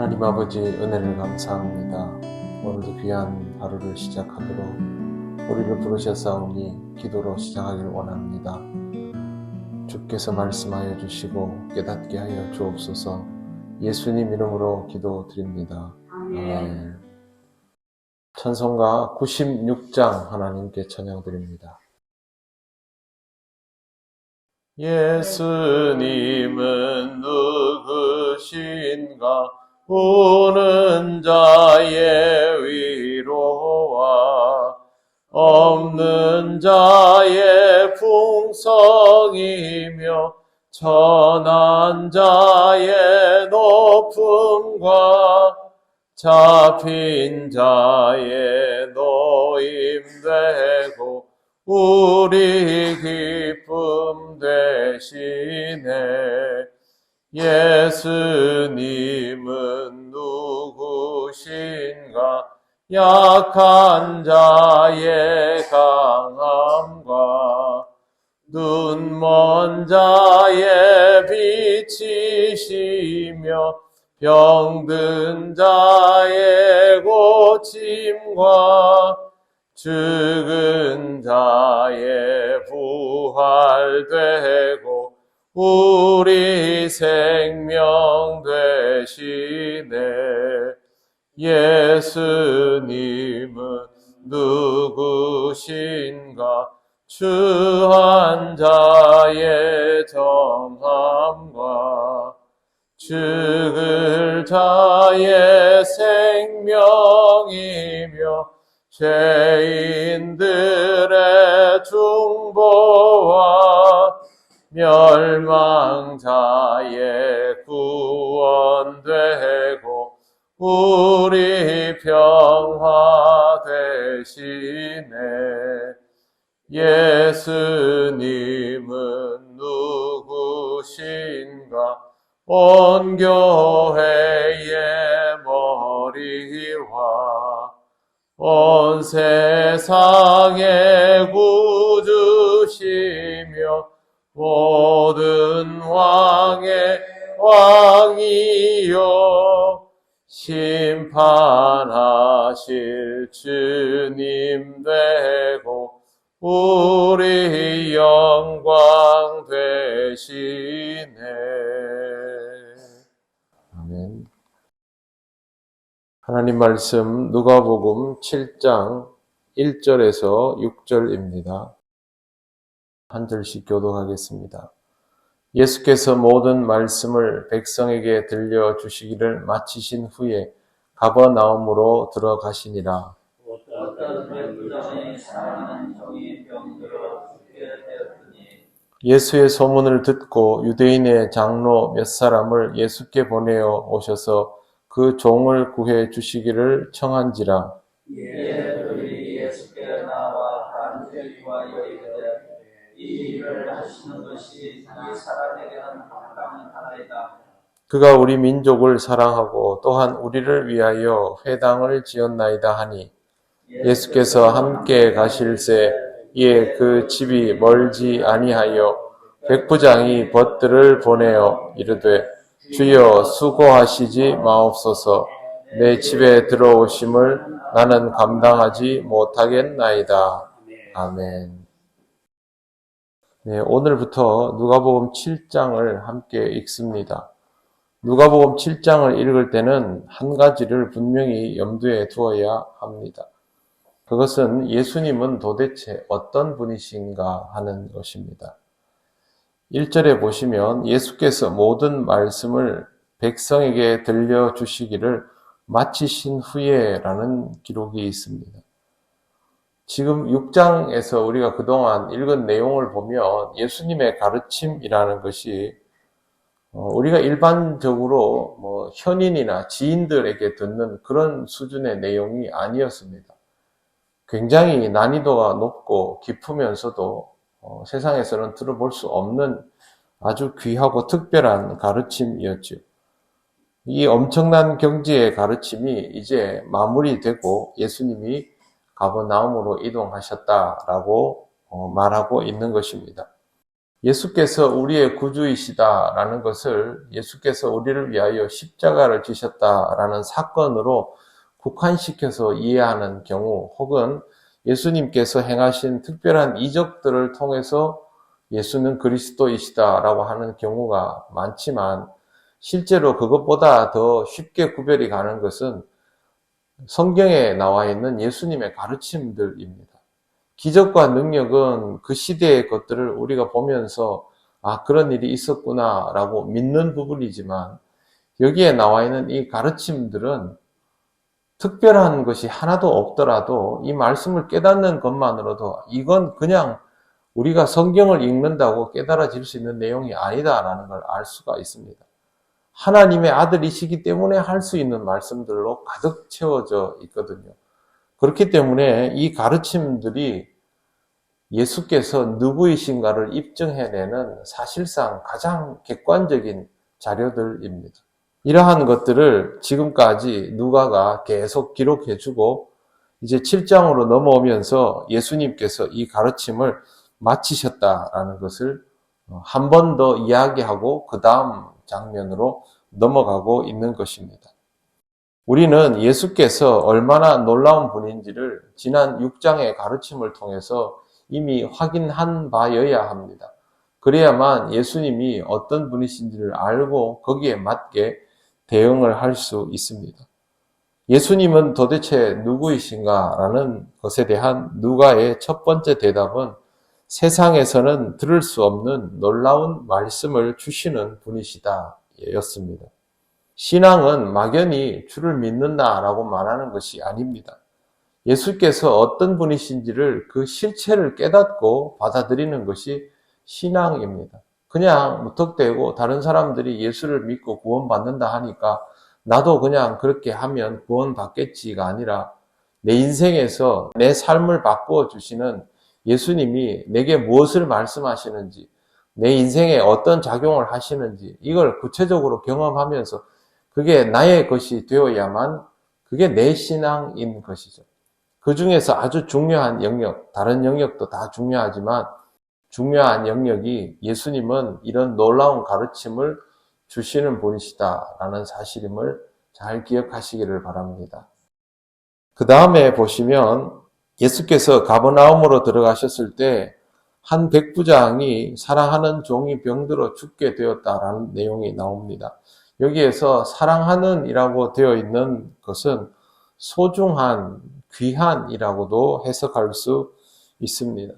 하나님 아버지 은혜를 감사합니다. 오늘도 귀한 하루를 시작하도록 우리를 부르셨사오니 기도로 시작하길 원합니다. 주께서 말씀하여 주시고 깨닫게 하여 주옵소서. 예수님 이름으로 기도드립니다. 아멘. 찬송가 96장 하나님께 찬양드립니다. 예수님은 누구신가? 우는 자의 위로와 없는 자의 풍성이며 천한 자의 높음과 잡힌 자의 노임되고 우리 기쁨 되시네. 예수님은 누구신가? 약한 자의 강함과 눈먼 자의 빛이시며 병든 자의 고침과 죽은 자의 부활되고 우리 생명 되시네. 예수님은 누구신가? 추한 자의 정함과 죽을 자의 생명이며 죄인들의 중보와 멸망자의 구원되고 우리 평화 되시네. 예수님은 누구신가? 온 교회의 머리와 온 세상의 구주시며 모든 왕의 왕이요 심판하실 주님 되고 우리 영광 되시네. 아멘. 하나님 말씀 누가복음 7장 1절에서 6절입니다. 한 절씩 교독하겠습니다. 예수께서 모든 말씀을 백성에게 들려주시기를 마치신 후에 가버나움으로 들어가시니라. 예수의 소문을 듣고 유대인의 장로 몇 사람을 예수께 보내어 오셔서 그 종을 구해 주시기를 청한지라. 이에 예수께 나와 간절히와 이르되 이 일을 하시는 것이 이 사람에게는 합당하나이다. 그가 우리 민족을 사랑하고 또한 우리를 위하여 회당을 지었나이다 하니 예수께서 함께 가실새 이에 그 집이 멀지 아니하여 백부장이 벗들을 보내어 이르되 주여 수고하시지 마옵소서. 내 집에 들어오심을 나는 감당하지 못하겠나이다. 아멘. 네, 오늘부터 누가복음 7장을 함께 읽습니다. 누가복음 7장을 읽을 때는 한 가지를 분명히 염두에 두어야 합니다. 그것은 예수님은 도대체 어떤 분이신가 하는 것입니다. 1절에 보시면 예수께서 모든 말씀을 백성에게 들려주시기를 마치신 후에 라는 기록이 있습니다. 지금 6장에서 우리가 그동안 읽은 내용을 보면 예수님의 가르침이라는 것이 우리가 일반적으로 현인이나 지인들에게 듣는 그런 수준의 내용이 아니었습니다. 굉장히 난이도가 높고 깊으면서도 세상에서는 들어볼 수 없는 아주 귀하고 특별한 가르침이었죠. 이 엄청난 경지의 가르침이 이제 마무리되고 예수님이 가버나움으로 이동하셨다라고 말하고 있는 것입니다. 예수께서 우리의 구주이시다라는 것을 예수께서 우리를 위하여 십자가를 지셨다라는 사건으로 국한시켜서 이해하는 경우, 혹은 예수님께서 행하신 특별한 이적들을 통해서 예수는 그리스도이시다라고 하는 경우가 많지만, 실제로 그것보다 더 쉽게 구별이 가는 것은 성경에 나와 있는 예수님의 가르침들입니다. 기적과 능력은 그 시대의 것들을 우리가 보면서 그런 일이 있었구나라고 믿는 부분이지만, 여기에 나와 있는 이 가르침들은 특별한 것이 하나도 없더라도 이 말씀을 깨닫는 것만으로도 이건 그냥 우리가 성경을 읽는다고 깨달아질 수 있는 내용이 아니다라는 걸 알 수가 있습니다. 하나님의 아들이시기 때문에 할 수 있는 말씀들로 가득 채워져 있거든요. 그렇기 때문에 이 가르침들이 예수께서 누구이신가를 입증해내는 사실상 가장 객관적인 자료들입니다. 이러한 것들을 지금까지 누가가 계속 기록해주고, 이제 7장으로 넘어오면서 예수님께서 이 가르침을 마치셨다라는 것을 한 번 더 이야기하고 그 다음 장면으로 넘어가고 있는 것입니다. 우리는 예수께서 얼마나 놀라운 분인지를 지난 6장의 가르침을 통해서 이미 확인한 바여야 합니다. 그래야만 예수님이 어떤 분이신지를 알고 거기에 맞게 대응을 할 수 있습니다. 예수님은 도대체 누구이신가라는 것에 대한 누가의 첫 번째 대답은 세상에서는 들을 수 없는 놀라운 말씀을 주시는 분이시다 였습니다. 신앙은 막연히 주를 믿는다라고 말하는 것이 아닙니다. 예수께서 어떤 분이신지를 그 실체를 깨닫고 받아들이는 것이 신앙입니다. 그냥 무턱대고 다른 사람들이 예수를 믿고 구원받는다 하니까 나도 그냥 그렇게 하면 구원받겠지가 아니라, 내 인생에서 내 삶을 바꾸어 주시는 예수님이 내게 무엇을 말씀하시는지, 내 인생에 어떤 작용을 하시는지 이걸 구체적으로 경험하면서 그게 나의 것이 되어야만 그게 내 신앙인 것이죠. 그 중에서 아주 중요한 영역, 다른 영역도 다 중요하지만 중요한 영역이 예수님은 이런 놀라운 가르침을 주시는 분이시다라는 사실임을 잘 기억하시기를 바랍니다. 그 다음에 보시면 예수께서 가버나움으로 들어가셨을 때 한 백부장이 사랑하는 종이 병들어 죽게 되었다라는 내용이 나옵니다. 여기에서 사랑하는 이라고 되어 있는 것은 소중한, 귀한이라고도 해석할 수 있습니다.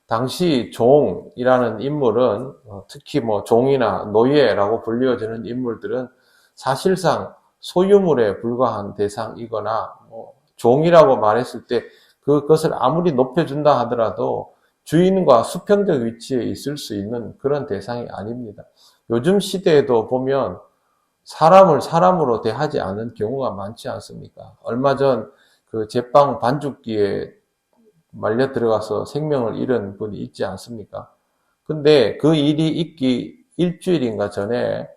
당시 종이라는 인물은 특히 종이나 노예라고 불리워지는 인물들은 사실상 소유물에 불과한 대상이거나, 종이라고 말했을 때 그것을 아무리 높여준다 하더라도 주인과 수평적 위치에 있을 수 있는 그런 대상이 아닙니다. 요즘 시대에도 보면 사람을 사람으로 대하지 않은 경우가 많지 않습니까? 얼마 전 그 제빵 반죽기에 말려 들어가서 생명을 잃은 분이 있지 않습니까? 근데 그 일이 있기 일주일인가 전에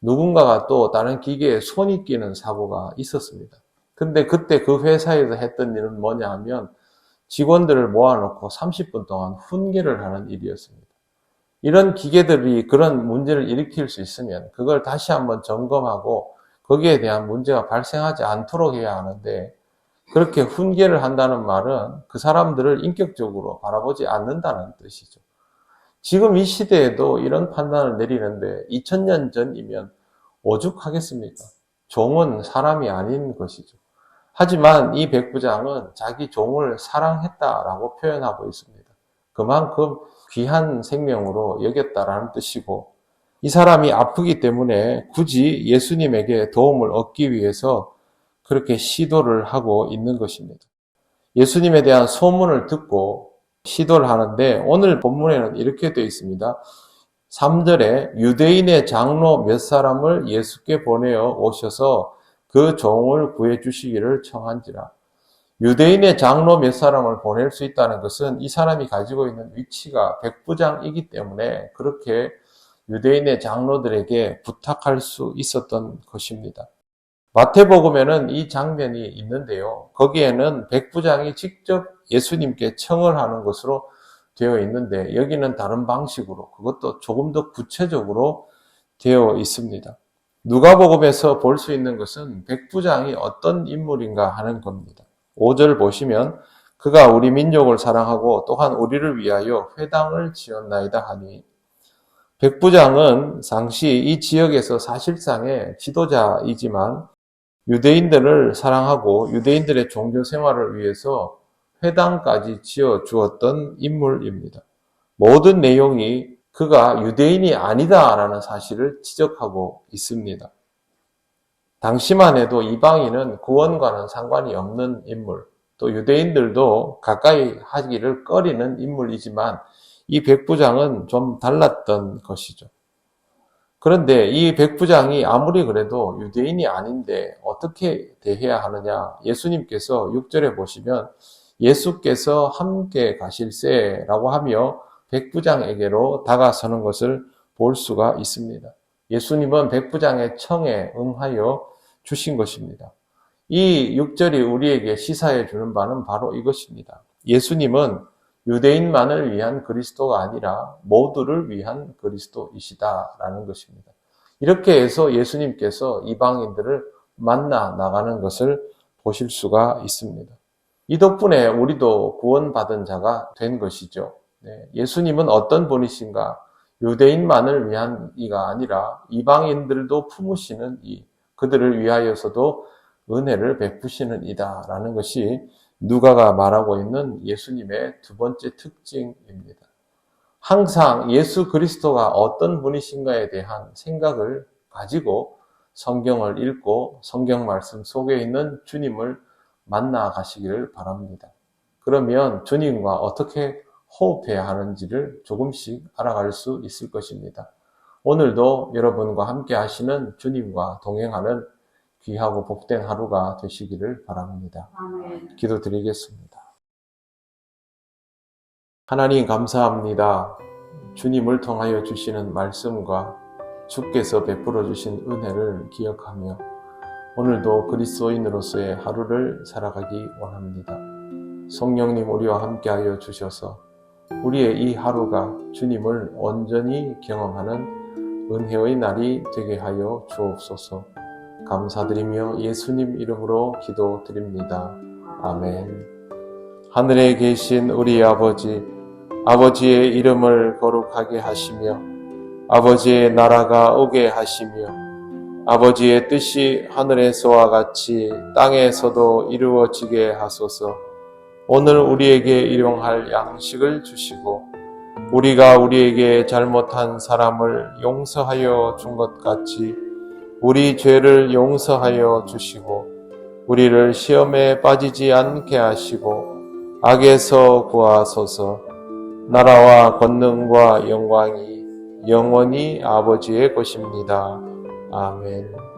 누군가가 또 다른 기계에 손이 끼는 사고가 있었습니다. 근데 그때 그 회사에서 했던 일은 뭐냐 하면 직원들을 모아놓고 30분 동안 훈계를 하는 일이었습니다. 이런 기계들이 그런 문제를 일으킬 수 있으면 그걸 다시 한번 점검하고 거기에 대한 문제가 발생하지 않도록 해야 하는데, 그렇게 훈계를 한다는 말은 그 사람들을 인격적으로 바라보지 않는다는 뜻이죠. 지금 이 시대에도 이런 판단을 내리는데 2000년 전이면 오죽하겠습니까? 종은 사람이 아닌 것이죠. 하지만 이 백부장은 자기 종을 사랑했다라고 표현하고 있습니다. 그만큼 귀한 생명으로 여겼다라는 뜻이고, 이 사람이 아프기 때문에 굳이 예수님에게 도움을 얻기 위해서 그렇게 시도를 하고 있는 것입니다. 예수님에 대한 소문을 듣고 시도를 하는데, 오늘 본문에는 이렇게 되어 있습니다. 3절에 유대인의 장로 몇 사람을 예수께 보내어 오셔서 그 종을 구해 주시기를 청한지라. 유대인의 장로 몇 사람을 보낼 수 있다는 것은 이 사람이 가지고 있는 위치가 백부장이기 때문에 그렇게 유대인의 장로들에게 부탁할 수 있었던 것입니다. 마태복음에는 이 장면이 있는데요. 거기에는 백부장이 직접 예수님께 청을 하는 것으로 되어 있는데 여기는 다른 방식으로 그것도 조금 더 구체적으로 되어 있습니다. 누가복음에서 볼 수 있는 것은 백부장이 어떤 인물인가 하는 겁니다. 5절 보시면 그가 우리 민족을 사랑하고 또한 우리를 위하여 회당을 지었나이다 하니, 백부장은 당시 이 지역에서 사실상의 지도자이지만 유대인들을 사랑하고 유대인들의 종교 생활을 위해서 회당까지 지어 주었던 인물입니다. 모든 내용이 그가 유대인이 아니다라는 사실을 지적하고 있습니다. 당시만 해도 이방인은 구원과는 상관이 없는 인물, 또 유대인들도 가까이 하기를 꺼리는 인물이지만 이 백부장은 좀 달랐던 것이죠. 그런데 이 백부장이 아무리 그래도 유대인이 아닌데 어떻게 대해야 하느냐? 예수님께서 6절에 보시면 예수께서 함께 가실세라고 하며 백부장에게로 다가서는 것을 볼 수가 있습니다. 예수님은 백부장의 청에 응하여 주신 것입니다. 이 6절이 우리에게 시사해 주는 바는 바로 이것입니다. 예수님은 유대인만을 위한 그리스도가 아니라 모두를 위한 그리스도이시다라는 것입니다. 이렇게 해서 예수님께서 이방인들을 만나 나가는 것을 보실 수가 있습니다. 이 덕분에 우리도 구원받은 자가 된 것이죠. 예수님은 어떤 분이신가? 유대인만을 위한 이가 아니라 이방인들도 품으시는 이, 그들을 위하여서도 은혜를 베푸시는 이다라는 것이 누가가 말하고 있는 예수님의 두 번째 특징입니다. 항상 예수 그리스도가 어떤 분이신가에 대한 생각을 가지고 성경을 읽고 성경 말씀 속에 있는 주님을 만나 가시기를 바랍니다. 그러면 주님과 어떻게 호흡해야 하는지를 조금씩 알아갈 수 있을 것입니다. 오늘도 여러분과 함께 하시는 주님과 동행하는 귀하고 복된 하루가 되시기를 바랍니다. 아멘. 기도드리겠습니다. 하나님 감사합니다. 주님을 통하여 주시는 말씀과 주께서 베풀어 주신 은혜를 기억하며 오늘도 그리스도인으로서의 하루를 살아가기 원합니다. 성령님 우리와 함께하여 주셔서 우리의 이 하루가 주님을 온전히 경험하는 은혜의 날이 되게 하여 주옵소서. 감사드리며 예수님 이름으로 기도드립니다. 아멘. 하늘에 계신 우리 아버지, 아버지의 이름을 거룩하게 하시며 아버지의 나라가 오게 하시며 아버지의 뜻이 하늘에서와 같이 땅에서도 이루어지게 하소서. 오늘 우리에게 일용할 양식을 주시고 우리가 우리에게 잘못한 사람을 용서하여 준 것 같이 우리 죄를 용서하여 주시고 우리를 시험에 빠지지 않게 하시고 악에서 구하소서. 나라와 권능과 영광이 영원히 아버지의 것입니다. 아멘.